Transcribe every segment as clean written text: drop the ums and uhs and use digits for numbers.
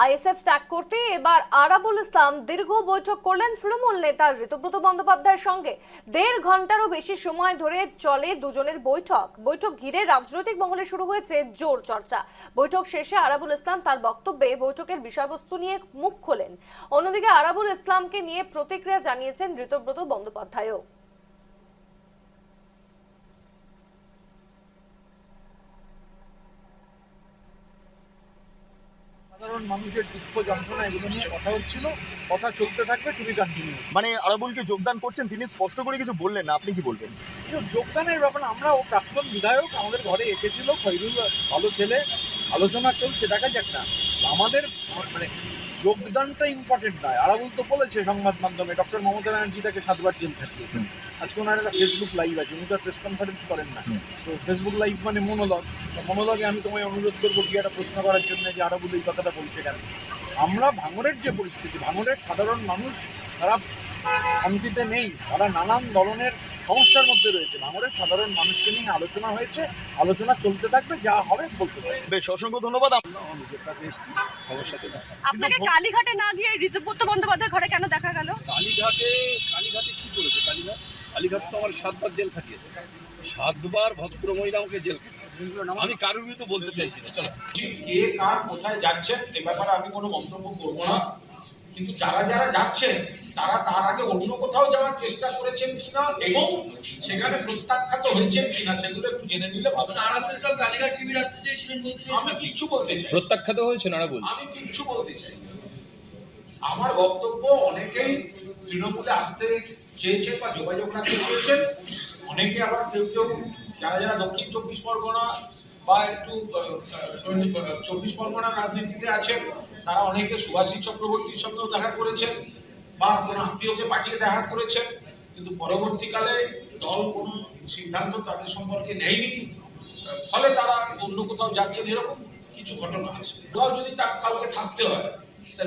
ISF ত্যাগ করতে এবার আরাবুল ইসলাম দীর্ঘ বৈঠক করলেন তৃণমূল নেতা ঋতব্রত বন্দ্যোপাধ্যায়ের সঙ্গে। 1.5 ঘন্টারও বেশি সময় ধরে চলে দুজনের বৈঠক ঘিরে রাজনৈতিক মহলে শুরু হয়েছে জোর চর্চা। বৈঠক শেষে আরাবুল ইসলাম তার বক্তব্যে বৈঠকের বিষয়বস্তু নিয়ে মুখ খোলেন। অন্যদিকে আরাবুল ইসলামকে নিয়ে প্রতিক্রিয়া জানিয়েছেন ঋতব্রত বন্দ্যোপাধ্যায়ও। সাধারণ মানুষের দুঃখ যন্ত্রণা এগুলো নিয়ে কথা হচ্ছিল, কথা চলতে থাকবে, টু বি কন্টিনিউ। মানে আরাবুলকে যোগদান করছেন, তিনি স্পষ্ট করে কিছু বললেন না, আপনি কি বলবেন? যোগদানের ব্যাপারে আমরা ও প্রাক্তন বিধায়ক আমাদের ঘরে এসেছিল, খৈরুল ভালো ছেলে, আলোচনা চলছে, দেখা যাক না। আমাদের মানে যোগদানটা ইম্পর্টেন্ট নয়। আরাবুল তো বলেছে সংবাদ মাধ্যমে, ডক্টর মমতা ব্যানার্জি তাকে 7 বার জেল খাটিয়েছেন। আজকে ওনার একটা ফেসবুক লাইভ আছে, উনি তো প্রেস কনফারেন্স করেন না, তো ফেসবুক লাইভ মানে মনোলগে আমি তোমায় অনুরোধ করবো কি একটা প্রশ্ন করার জন্য যে আরাবুল এই কথাটা বলছে কেন। আমরা ভাঙড়ের যে পরিস্থিতি, ভাঙড়ের সাধারণ মানুষ তারা শান্তিতে নেই, তারা নানান ধরনের সমস্যার মধ্যে রয়েছে। ভাঙড়ের সাধারণ মানুষকে নিয়ে আলোচনা হয়েছে, আলোচনা চলতে থাকবে, যা হবে বলতে পারবে। বেশ, অসংখ্য ধন্যবাদ। আপনাকে কালীঘাটে না গিয়ে ঋতব্রত বন্দ্যোপাধ্যায়ের ঘরে কেন দেখা গেল? কালীঘাটে কি করেছে? কালীঘাট তো আমার 7 বার জেল খাটিয়েছে, 7 বার ভদ্র মহিলা আমাকে জেল খাটিয়েছে। আমি কারোর বিরুদ্ধে বলতে চাইছি না। চলো, কে কার কোথায় যাচ্ছেন এ ব্যাপারে আমি কোনো মন্তব্য করবো না, কিন্তু যারা যারা যাচ্ছেন তারা তার আগে অন্য কোথাও যাওয়ার চেষ্টা করেছেন কিনা এবং সেখানে প্রত্যাখ্যাত হয়েছেন কিনা সেগুলো একটু জেনে নিলে ভালো। আরাবুল ইসলাম কালীঘাট শিবির আসতে চেয়েছিলেন বলতে আমি কিচ্ছু বলতে চাই, প্রত্যাখ্যাত হয়েছে আরাবুল। আমি কিচ্ছু বলতে চাই। আমার বক্তব্য, অনেকেই তৃণমূলে আসতে চেয়েছেন বা যোগাযোগ রাখতে চেয়েছেন, অনেকে আবার কেউ যারা যারা দক্ষিণ 24 পরগনা বা একটু 24 পরগনার রাজনীতিতে আছেন, তারা অনেকে সুভাষিস চক্রবর্তীর সঙ্গেও দেখা করেছেন বা কোনো আত্মীয়কে পাঠিয়ে দেখা করেছেন, কিন্তু পরবর্তীকালে দল কোনো সিদ্ধান্ত তাদের সম্পর্কে নেয়নি, ফলে তারা অন্য কোথাও যাচ্ছেন। এরকম কিছু ঘটনা আছে। যদি কাউকে থাকতে হয়,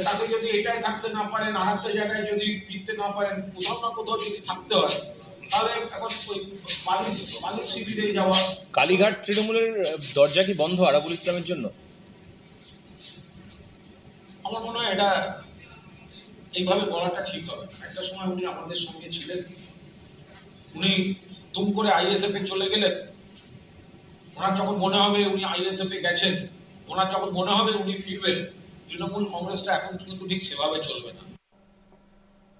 তাকে যদি এটাই থাকতে না পারেন, আর একটা জায়গায় যদি ফিরতে না পারেন, কোথাও না কোথাও যদি থাকতে হয়, তাহলে এখন বালিশ শিবিরে যাওয়া। কালীঘাট তৃণমূলের দরজা কি বন্ধ আরাবুল ইসলামের জন্য? আমার মনে হয় এটা এইভাবে বলাটা ঠিক হবে। একটা সময় উনি আমাদের সঙ্গে ছিলেন, উনি দুম করে আইএসএফ এ চলে গেলেন। ওনার যখন মনে হবে উনি আইএসএফ এ গেছেন, ওনার যখন মনে হবে উনি ফিরবেন, তৃণমূল কংগ্রেসটা এখন কিন্তু ঠিক সেভাবে চলবে না।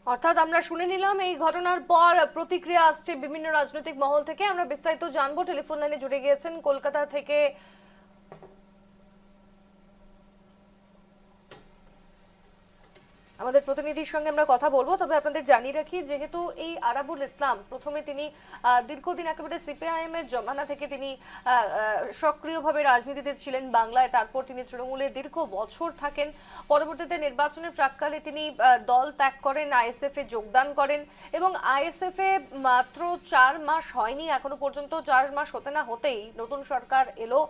অর্থাৎ আমরা শুনে নিলাম এই ঘটনার পর প্রতিক্রিয়া আসছে বিভিন্ন রাজনৈতিক মহল থেকে। আমরা বিস্তারিত জানবো। টেলিফোন লাইনে জুড়ে গিয়েছেন কলকাতা থেকে আমাদের প্রতিনিধির সঙ্গে আমরা কথা বলবো। তবে আপনাদের জানিয়ে রাখি, যেহেতু এই আরাবুল ইসলাম প্রথমে তিনি দীর্ঘদিন একেবারে সিপিআইএম এর জমানা থেকে তিনি সক্রিয়ভাবে রাজনীতিতে ছিলেন বাংলায়, তারপর তিনি তৃণমূলে দীর্ঘ বছর থাকেন, পরবর্তীতে নির্বাচনের প্রাককালে তিনি দল ত্যাগ করেন, আইএসএফ এ যোগদান করেন এবং আইএসএফ এ মাত্র 4 মাস হয়নি, এখনো পর্যন্ত 4 মাস হতে না হতেই নতুন সরকার এলো।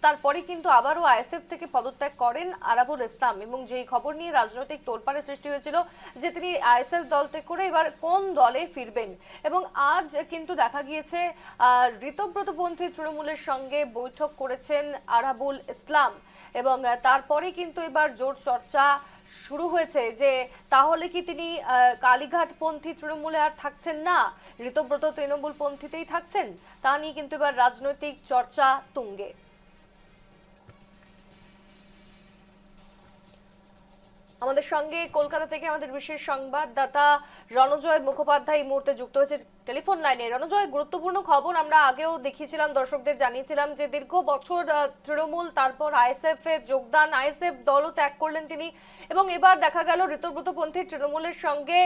তারপরে কিন্তু আবারও আইএসএফ থেকে পদত্যাগ করেন আরাবুল ইসলাম এবং যেই খবর নিয়ে রাজনৈতিক তোলপাড় সৃষ্টি হয়েছিল যে তিনি আইএসএফ দল ত্যাগ করে এবার কোন দলে ফিরবেন। এবং আজ কিন্তু দেখা গিয়েছে ঋতব্রতপন্থী তৃণমূলের সঙ্গে বৈঠক করেছেন আরাবুল ইসলাম এবং তারপরে কিন্তু এবার জোর চর্চা শুরু হয়েছে যে তাহলে কি তিনি কালীঘাটপন্থী তৃণমূলে আর থাকছেন না, ঋতব্রত তৃণমূল পন্থীতেই থাকছেন, তা নিয়ে কিন্তু এবার রাজনৈতিক চর্চা তুঙ্গে। আমাদের সঙ্গে কলকাতা থেকে আমাদের বিশেষ সংবাদদাতা রণজয় মুখোপাধ্যায় এই মুহূর্তে যুক্ত হয়েছে টেলিফোন লাইনে। রণজয়, গুরুত্বপূর্ণ খবর আমরা আগেও দেখিয়েছিলাম, দর্শকদের জানিয়েছিলাম যে দীর্ঘ বছর তৃণমূল, তারপর আইএসএফ এ যোগদান, আইএসএফ দলও ত্যাগ করলেন তিনি এবং এবার দেখা গেল ঋতব্রতপন্থী তৃণমূলের সঙ্গে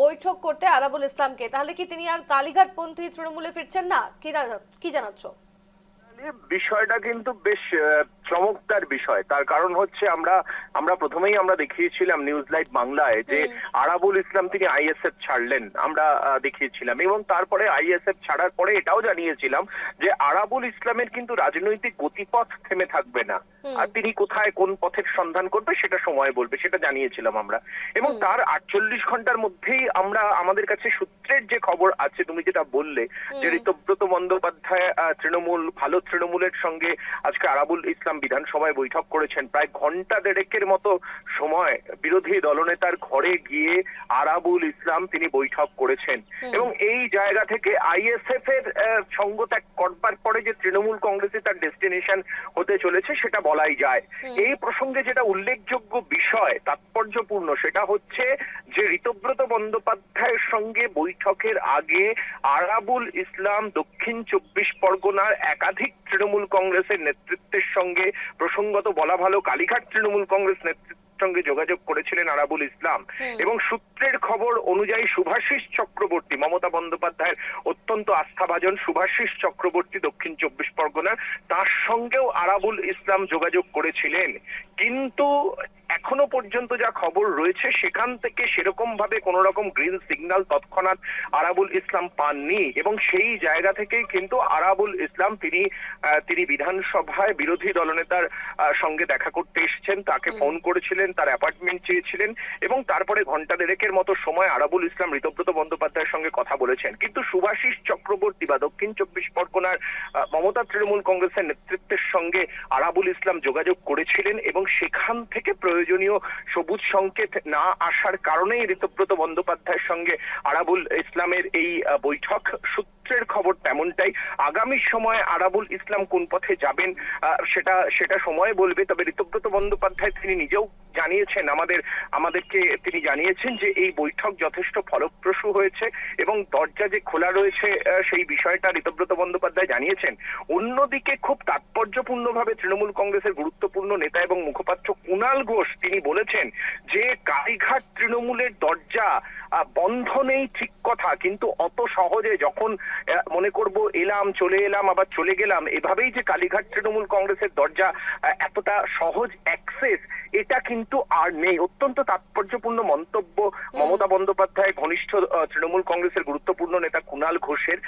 বৈঠক করতে আরাবুল ইসলামকে। তাহলে কি তিনি আর কালীঘাটপন্থী তৃণমূলে ফিরছেন না, কি জানাচ্ছ? বিষয়টা কিন্তু বেশ চমৎকার বিষয়। তার কারণ হচ্ছে আমরা প্রথমেই আমরা দেখিয়েছিলাম নিউজ লাইভ বাংলায় যে আরাবুল ইসলাম তিনি আইএসএফ ছাড়লেন, আমরা দেখিয়েছিলাম এবং তারপরে আইএসএফ ছাড়ার পরে এটাও জানিয়েছিলাম যে আরাবুল ইসলামের কিন্তু রাজনৈতিক গতিপথ থেমে থাকবে না, আর তিনি কোথায় কোন পথের সন্ধান করবে সেটা সময় বলবে, সেটা জানিয়েছিলাম আমরা। এবং তার 48 ঘন্টার মধ্যেই আমরা আমাদের কাছে সূত্রের যে খবর আছে, তুমি যেটা বললে যে ঋতব্রত বন্দ্যোপাধ্যায় তৃণমূল ভালো তৃণমূলের সঙ্গে আজকে আরাবুল ইসলাম বিধানসভায় বৈঠক করেছেন। প্রায় ঘন্টা দেড়েকের মতো সময় বিরোধী দলনেতার ঘরে গিয়ে আরাবুল ইসলাম তিনি বৈঠক করেছেন এবং এই জায়গা থেকে আইএসএফ এর সঙ্গ ত্যাগ করবার পরে যে তৃণমূল কংগ্রেসে তার ডেস্টিনেশন হতে চলেছে সেটা বলাই যায়। এই প্রসঙ্গে যেটা উল্লেখযোগ্য বিষয়, তাৎপর্যপূর্ণ, সেটা হচ্ছে যে ঋতব্রত বন্দ্যোপাধ্যায়ের সঙ্গে বৈঠকের আগে আরাবুল ইসলাম দক্ষিণ 24 পরগনার একাধিক তৃণমূল কংগ্রেসের নেতৃত্বের সঙ্গে, প্রসঙ্গত বলা ভালো কালীঘাট তৃণমূল কংগ্রেস নেতৃত্বের সঙ্গে যোগাযোগ করেছিলেন আরাবুল ইসলাম এবং সূত্রের খবর অনুযায়ী শুভাশিস চক্রবর্তী, মমতা বন্দ্যোপাধ্যায়ের অত্যন্ত আস্থাভাজন শুভাশিস চক্রবর্তী দক্ষিণ 24 পরগনার, তার সঙ্গেও আরাবুল ইসলাম যোগাযোগ করেছিলেন। কিন্তু এখনো পর্যন্ত যা খবর রয়েছে সেখান থেকে সেরকম ভাবে কোন রকম গ্রিন সিগন্যাল তৎক্ষণাৎ আরাবুল ইসলাম পাননি এবং সেই জায়গা থেকেই কিন্তু আরাবুল ইসলাম তিনি বিধানসভায় বিরোধী দলনেতার সঙ্গে দেখা করতে এসেছেন, তাকে ফোন করেছিলেন, তার অ্যাপার্টমেন্ট চেয়েছিলেন এবং তারপরে ঘন্টা দেড়েকের মতো সময় আরাবুল ইসলাম ঋতব্রত বন্দ্যোপাধ্যায়ের সঙ্গে কথা বলেছেন। কিন্তু শুভাশিস চক্রবর্তী বা দক্ষিণ 24 পরগনার মমতা তৃণমূল কংগ্রেসের নেতৃত্বের সঙ্গে আরাবুল ইসলাম যোগাযোগ করেছিলেন এবং সেখান থেকে প্রয়োজনীয় সবুজ সংকেত না আসার কারণেই ঋতব্রত বন্দ্যোপাধ্যায়ের সঙ্গে আরাবুল ইসলামের এই বৈঠক। সূত্রের খবর তেমনটাই। আগামী সময়ে আরাবুল ইসলাম কোন পথে যাবেন সেটা সময় বলবে। তবে ঋতব্রত বন্দ্যোপাধ্যায় তিনি নিজেও জানিয়েছেন, আমাদেরকে তিনি জানিয়েছেন যে এই বৈঠক যথেষ্ট ফলপ্রসূ হয়েছে এবং দরজা যে খোলা রয়েছে সেই বিষয়টা ঋতব্রত বন্দ্যোপাধ্যায় জানিয়েছেন। অন্যদিকে খুব তাৎপর্যপূর্ণভাবে তৃণমূল কংগ্রেসের গুরুত্বপূর্ণ নেতা এবং মুখপাত্র কুণাল ঘোষ তিনি বলেছেন যে কালীঘাট তৃণমূলের দরজা বন্ধ নেই ঠিক কথা, কিন্তু অত সহজে যখন মনে করব এলাম চলে এলাম আবার চলে গেলাম, এভাবেই যে কালীঘাট তৃণমূল কংগ্রেসের দরজা এতটা সহজ অ্যাক্সেস এটা কিন্তু আর নেই। অত্যন্ত তাৎপর্যপূর্ণ মন্তব্য মমতা বন্দ্যোপাধ্যায় ঘনিষ্ঠ তৃণমূল কংগ্রেসের গুরুত্বপূর্ণ নেতা কুণাল ঘোষের।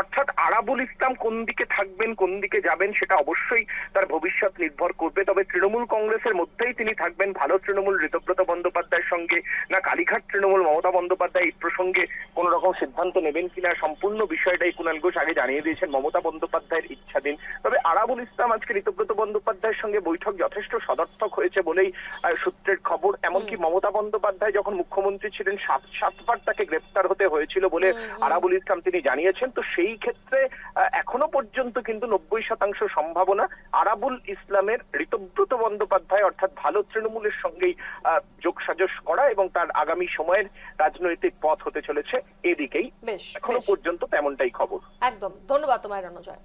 অর্থাৎ আরাবুল ইসলাম কোন দিকে থাকবেন, কোন দিকে যাবেন সেটা অবশ্যই তার ভবিষ্যৎ নির্ভর করবে। তবে তৃণমূল কংগ্রেসের মধ্যেই তিনি থাকবেন, ভালো তৃণমূল ঋতব্রত বন্দ্যোপাধ্যায়ের সঙ্গে না কালীঘাট তৃণমূল মমতা বন্দ্যোপাধ্যায় এই প্রসঙ্গে কোন রকম সিদ্ধান্ত নেবেন কিনা সম্পূর্ণ বিষয়টাই কুণাল ঘোষ আগে জানিয়ে দিয়েছেন, মমতা বন্দ্যোপাধ্যায়ের ইচ্ছাধীন। তবে আরাবুল ইসলাম আজকে ঋতব্রত বন্দ্যোপাধ্যায়ের সঙ্গে বৈঠক যথেষ্ট সদর্থক হয়েছে বলেই সূত্রের খবর। এমনকি মমতা বন্দ্যোপাধ্যায় যখন মুখ্যমন্ত্রী ছিলেন 7বার তাকে গ্রেপ্তার হতে হয়েছিল বলে আরাবুল ইসলাম তিনি জানিয়েছেন। তো সেই ক্ষেত্রে এখনো পর্যন্ত কিন্তু 90% সম্ভাবনা আরাবুল ইসলামের ঋতব্রত বন্দ্যোপাধ্যায় অর্থাৎ ভালো তৃণমূলের সঙ্গেই যোগসাজশ করা এবং তার আগামী সময়ের রাজনৈতিক পথ হতে চলেছে এদিকেই। বেশ, এখনো পর্যন্ত তেমনটাই খবর। একদম। ধন্যবাদ তোমায় রণজয়।